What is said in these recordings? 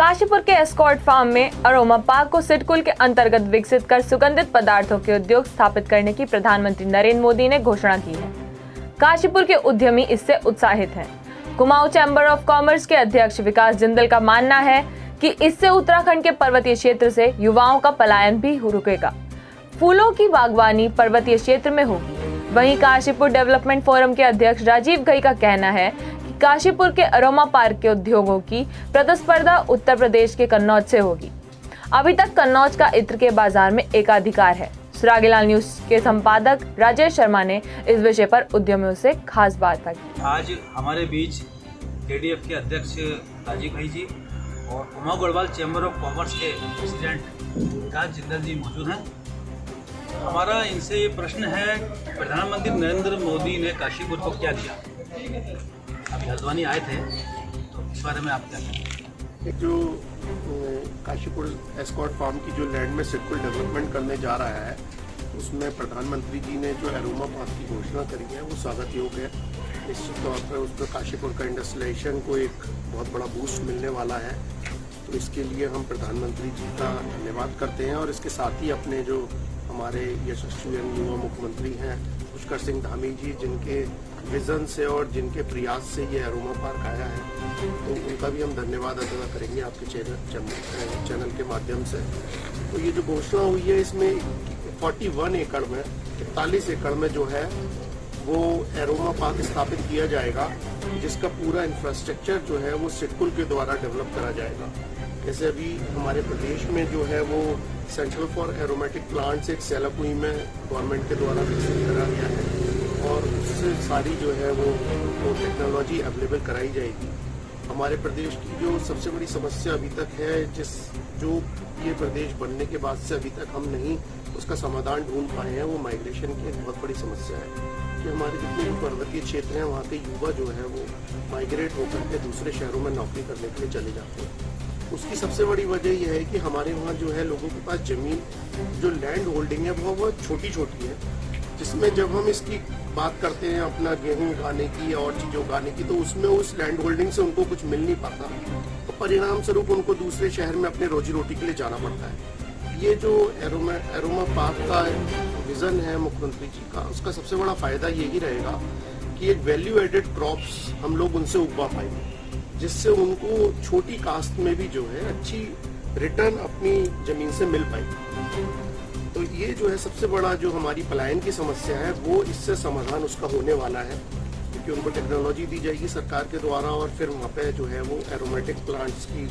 काशीपुर के escort farm में aroma park को सिडकुल के अंतर्गत विकसित कर सुगंधित पदार्थों के उद्योग स्थापित करने की प्रधानमंत्री नरेंद्र मोदी ने घोषणा की है। काशीपुर के उद्यमी इससे उत्साहित हैं। कुमाऊं चैम्बर ऑफ कॉमर्स के अध्यक्ष विकास जिंदल का मानना है कि इससे उत्तराखंड के पर्वतीय क्षेत्र से युवाओं का पलायन भी रुकेगा। फूलों की बागवानी पर्वतीय क्षेत्र में होगी। वहीं काशीपुर डेवलपमेंट फोरम के अध्यक्ष राजीव घई का कहना है कि काशीपुर के अरोमा पार्क के उद्योगों की प्रतिस्पर्धा उत्तर प्रदेश के कन्नौज से होगी। अभी तक कन्नौज का इत्र के बाजार में एकाधिकार है। सुरागीलाल न्यूज के संपादक राजेश शर्मा ने इस विषय पर उद्यमियों से खास वार्ता की। आज हमारे बीच केडीएफ के अध्यक्ष राजीव घई जी और Kumaon Garhwal chamber of commerce के प्रेसिडेंट विकास जिंदल जी मौजूद हैं। हमारा इनसे ये प्रश्न है, प्रधानमंत्री नरेंद्र मोदी ने काशीपुर को क्या दिया? अभी हल्द्वानी आए थे, तो इस बारे में आप क्या कहेंगे? जो काशीपुर एस्कॉर्ट फार्म की जो लैंड में सिडकुल डेवलपमेंट करने जा रहा है, उसमें प्रधानमंत्री जी ने जो अरोमा पार्क की घोषणा करी है वो स्वागत योग्य है। निश्चित तौर पर उसमें काशीपुर का इंडस्ट्रियलाइजेशन को एक बहुत बड़ा बूस्ट मिलने वाला है, तो इसके लिए हम प्रधानमंत्री जी का धन्यवाद करते हैं। और इसके साथ ही अपने जो हमारे यशस्वी युवा मुख्यमंत्री हैं पुष्कर सिंह धामी जी, जिनके विजन से और जिनके प्रयास से ये अरोमा पार्क आया है, तो उनका भी हम धन्यवाद अदा करेंगे आपके चैनल के माध्यम से। तो ये जो घोषणा हुई है, इसमें 41 एकड़ में 41 एकड़ में जो है वो एरोमा पार्क स्थापित किया जाएगा, जिसका पूरा इंफ्रास्ट्रक्चर जो है वो सिडकुल के द्वारा डेवलप करा जाएगा। जैसे अभी हमारे प्रदेश में जो है वो सेंट्रल फॉर एरोमेटिक प्लांट्स एक सेलापुई में गवर्नमेंट के द्वारा विकसित करा गया है और उससे सारी जो है वो टेक्नोलॉजी अवेलेबल कराई जाएगी। हमारे प्रदेश की जो सबसे बड़ी समस्या अभी तक है, जो ये प्रदेश बनने के बाद से अभी तक हम नहीं उसका समाधान ढूंढ पाए हैं, वो माइग्रेशन की एक बहुत बड़ी समस्या है कि हमारे जितने भी पर्वतीय क्षेत्र हैं वहाँ के युवा जो है वो माइग्रेट होकर के दूसरे शहरों में नौकरी करने के लिए चले जाते हैं। उसकी सबसे बड़ी वजह यह है कि हमारे वहाँ जो है लोगों के पास जमीन, जो लैंड होल्डिंग है वो बहुत छोटी छोटी है, जिसमें जब हम इसकी बात करते हैं अपना गेहूं उगाने की और चीज़ें उगाने की, तो उसमें उस लैंड होल्डिंग से उनको कुछ मिल नहीं पाता, तो परिणाम स्वरूप उनको दूसरे शहर में अपने रोजी रोटी के लिए जाना पड़ता है। ये जो एरोमा पार्क का विजन है मुख्यमंत्री जी का, उसका सबसे बड़ा फायदा यही रहेगा कि एक वैल्यू एडेड क्रॉप्स हम लोग उनसे उगवा पाएंगे, जिससे उनको छोटी कास्ट में भी जो है अच्छी रिटर्न अपनी जमीन से मिल पाएगी। तो ये जो है सबसे बड़ा जो हमारी पलायन की समस्या है, वो इससे समाधान उसका होने वाला है, क्योंकि उनको टेक्नोलॉजी दी जाएगी सरकार के द्वारा और फिर वहाँ पे जो है वो एरोमेटिक प्लांट्स की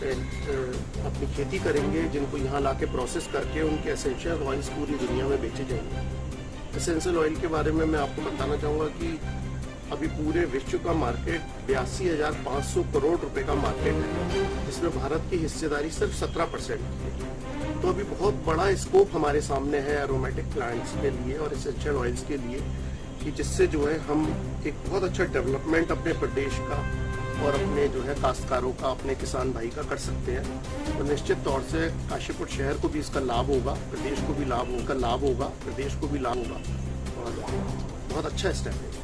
अपनी खेती करेंगे, जिनको यहाँ ला के प्रोसेस करके उनके एसेंशियल ऑयल्स पूरी दुनिया में बेचे जाएंगे। एसेंशियल ऑयल के बारे में मैं आपको बताना चाहूँगा कि अभी पूरे विश्व का मार्केट 82,500 करोड़ रुपए का मार्केट है, जिसमें भारत की हिस्सेदारी सिर्फ 17% है। तो अभी बहुत बड़ा स्कोप हमारे सामने है एरोमेटिक प्लांट्स के लिए और एसेंशियल ऑयल्स के लिए, कि जिससे जो है हम एक बहुत अच्छा डेवलपमेंट अपने प्रदेश का और अपने जो है काश्तकारों का, अपने किसान भाई का कर सकते हैं। तो निश्चित तौर से काशीपुर शहर को भी इसका लाभ होगा, प्रदेश को भी लाभ होगा, प्रदेश को भी लाभ होगा और बहुत अच्छा स्टेप है।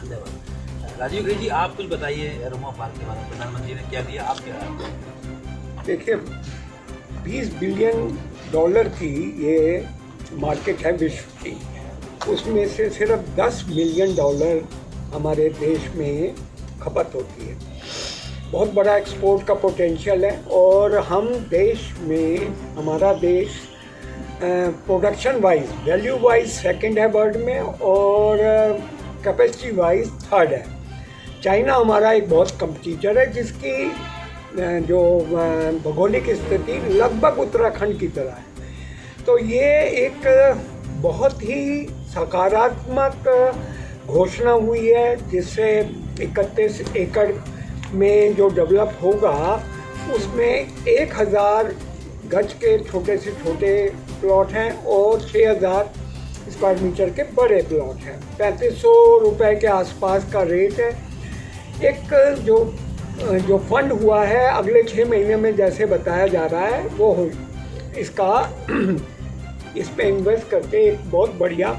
धन्यवाद। राजीव घई जी, आप कुछ बताइए अरोमा पार्क के बारे में, प्रधानमंत्री ने क्या दिया, आप क्या? देखिए, $20 बिलियन की ये मार्केट है विश्व की, उसमें से सिर्फ $10 मिलियन हमारे देश में खपत होती है। बहुत बड़ा एक्सपोर्ट का पोटेंशियल है और हम देश में, हमारा देश production wise, value wise second है वर्ल्ड में और कैपेसिटी वाइज थर्ड है। चाइना हमारा एक बहुत कंपटीटर है, जिसकी जो भौगोलिक स्थिति लगभग उत्तराखंड की तरह है। तो ये एक बहुत ही सकारात्मक घोषणा हुई है, जिससे 31 एकड़ में जो डेवलप होगा उसमें 1000 गज के छोटे से छोटे प्लॉट हैं और 6000 स्क्वायर मीटर के बड़े प्लॉट हैं। 3500 रुपये के आसपास का रेट है। एक जो फंड हुआ है अगले 6 महीने में, जैसे बताया जा रहा है, वो इसका इस पे इन्वेस्ट करके एक बहुत बढ़िया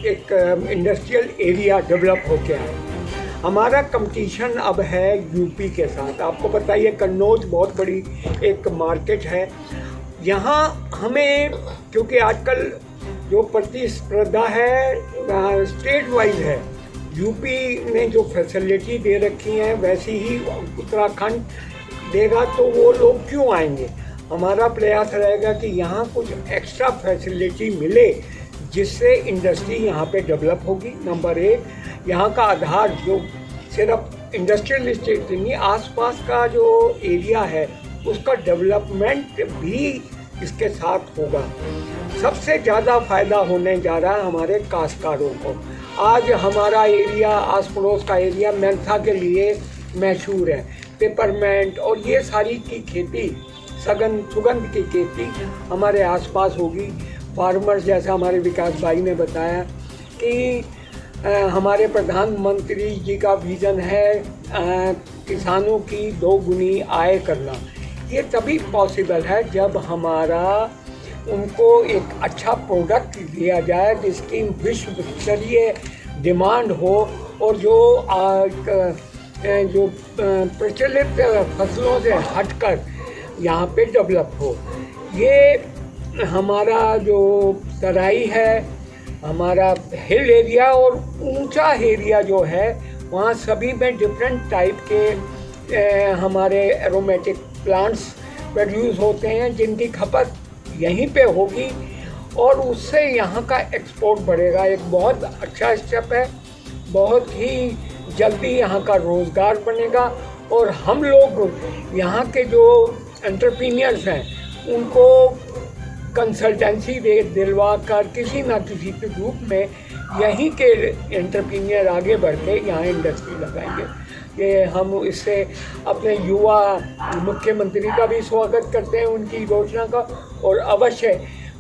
एक इंडस्ट्रियल एरिया डेवलप होके आए। हमारा कंपटीशन अब है यूपी के साथ। आपको पता ही है कन्नौज बहुत बड़ी एक मार्केट है। यहाँ हमें, क्योंकि आजकल जो प्रतिस्पर्धा है स्टेट वाइज है, यूपी ने जो फैसिलिटी दे रखी हैं वैसी ही उत्तराखंड देगा, तो वो लोग क्यों आएंगे। हमारा प्रयास रहेगा कि यहाँ कुछ एक्स्ट्रा फैसिलिटी मिले जिससे इंडस्ट्री यहाँ पे डेवलप होगी। नंबर एक, यहाँ का आधार जो सिर्फ इंडस्ट्रियल स्टेट नहीं, आसपास का जो एरिया है उसका डेवलपमेंट भी इसके साथ होगा। सबसे ज़्यादा फायदा होने जा रहा है हमारे काश्तकारों को। आज हमारा एरिया, आस पड़ोस का एरिया मेंथा के लिए मशहूर है। पेपरमेंट और ये सारी की खेती, सुगंध की खेती हमारे आसपास होगी। फार्मर्स, जैसा हमारे विकास भाई ने बताया कि हमारे प्रधानमंत्री जी का विज़न है किसानों की 2 गुनी आय करना। ये तभी पॉसिबल है जब हमारा उनको एक अच्छा प्रोडक्ट दिया जाए जिसकी विश्व स्तरीय डिमांड हो और जो प्रचलित फसलों से हटकर यहाँ पे डेवलप हो। ये हमारा जो तराई है, हमारा हिल एरिया और ऊंचा एरिया जो है, वहाँ सभी में डिफरेंट टाइप के हमारे एरोमेटिक प्लांट्स प्रोड्यूस होते हैं जिनकी खपत यहीं पे होगी और उससे यहाँ का एक्सपोर्ट बढ़ेगा। एक बहुत अच्छा स्टेप है, बहुत ही जल्दी यहाँ का रोज़गार बनेगा और हम लोग यहाँ के जो एंटरप्रेन्योर्स हैं उनको कंसल्टेंसी दिलवा कर किसी ना किसी के रूप में यहीं के एंटरप्रेन्योर आगे बढ़ के यहाँ इंडस्ट्री लगाएंगे। ये हम इससे अपने युवा मुख्यमंत्री का भी स्वागत करते हैं, उनकी घोषणा का, और अवश्य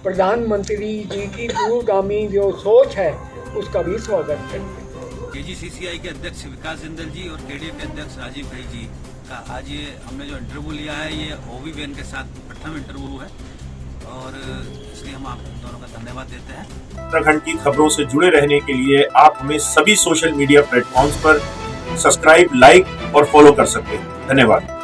प्रधानमंत्री जी की दूरगामी जो सोच है उसका भी स्वागत करते हैं। केजीसीसीआई के अध्यक्ष विकास जिंदल जी और केडीएफ के अध्यक्ष राजीव भाई जी का आज ये हमने जो इंटरव्यू लिया है, ये ओबीबीएन के साथ प्रथम इंटरव्यू है और इसलिए हम आप दोनों का धन्यवाद देते हैं। उत्तराखंड की खबरों से जुड़े रहने के लिए आप हमें सभी सोशल मीडिया प्लेटफॉर्म्स पर सब्सक्राइब, लाइक और फॉलो कर सकते हैं। धन्यवाद।